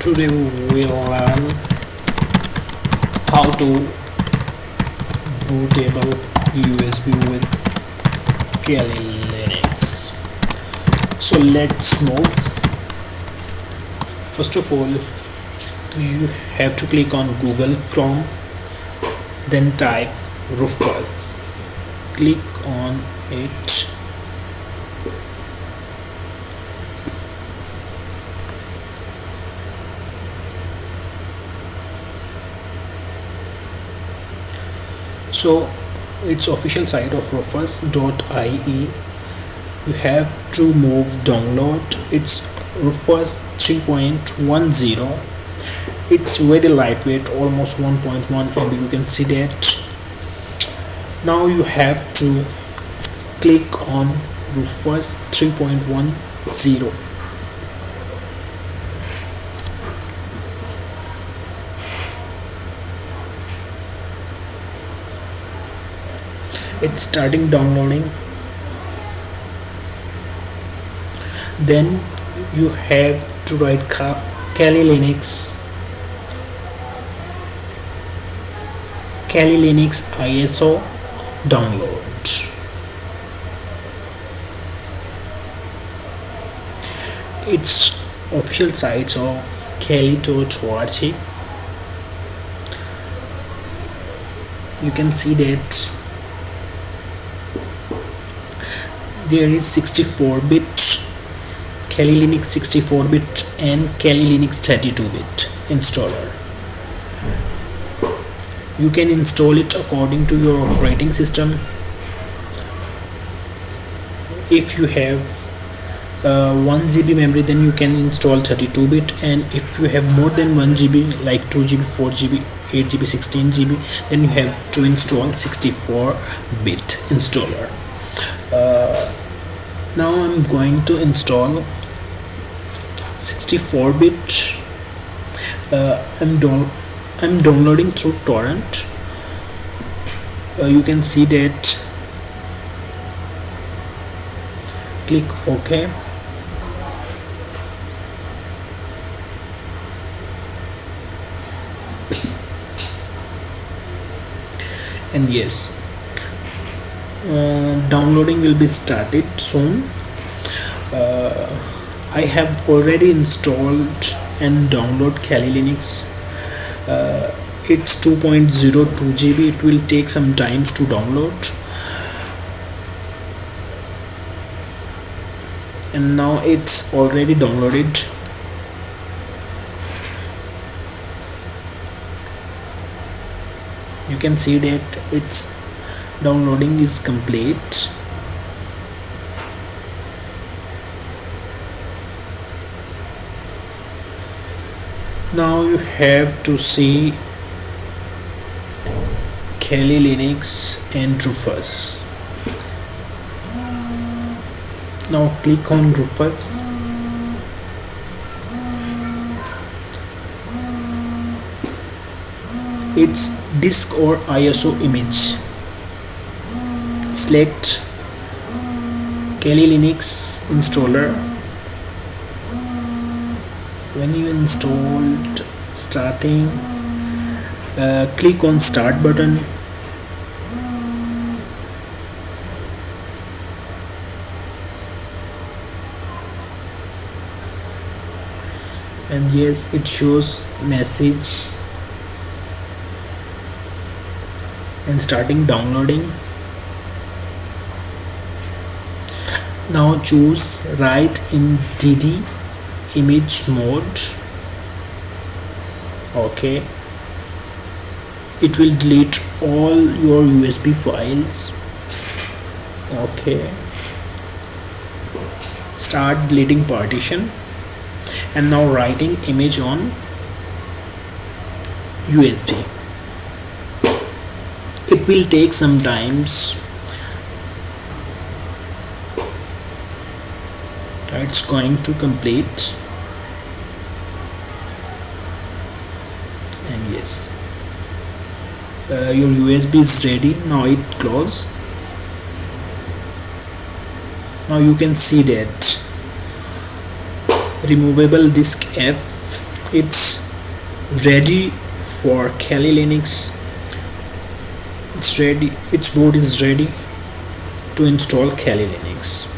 Today we will learn how to bootable USB with Kali Linux. So let's move. First of all, you have to click on Google Chrome, then type rufus. Click on it. So it's official site of rufus.ie. You have to move download. It's rufus 3.10. It's very lightweight, almost 1.1 MB. You can see that. Now you have to click on rufus 3.10. It's starting downloading. Then you have to write Kali Linux ISO download. It's official sites of kali.org. You can see that there is 64-bit Kali Linux 64-bit and Kali Linux 32-bit installer. You can install it according to your operating system. If you have 1 GB memory, then you can install 32-bit, and if you have more than 1 GB like 2 GB, 4 GB, 8 GB, 16 GB, then you have to install 64-bit installer. Now I'm going to install 64-bit. I'm downloading through torrent. You can see that. Click OK. And yes, downloading will be started soon. I have already installed and download Kali Linux. It's 2.02 GB. It will take some time to download. And now it's already downloaded. You can see that its downloading is complete. Now you have to see Kali Linux and rufus. Now click on rufus. It's disk or ISO image. Select Kali Linux installer. When you installed, starting, click on start button. And yes, it shows message and starting downloading. Now choose write in DD image mode. Okay, it will delete all your USB files. Okay, start deleting partition, and now writing image on USB. It will take some times. It's going to complete. And yes, your USB is ready. Now it close. Now you can see that removable disk F it's ready for Kali Linux. It's ready, its board is ready to install Kali Linux.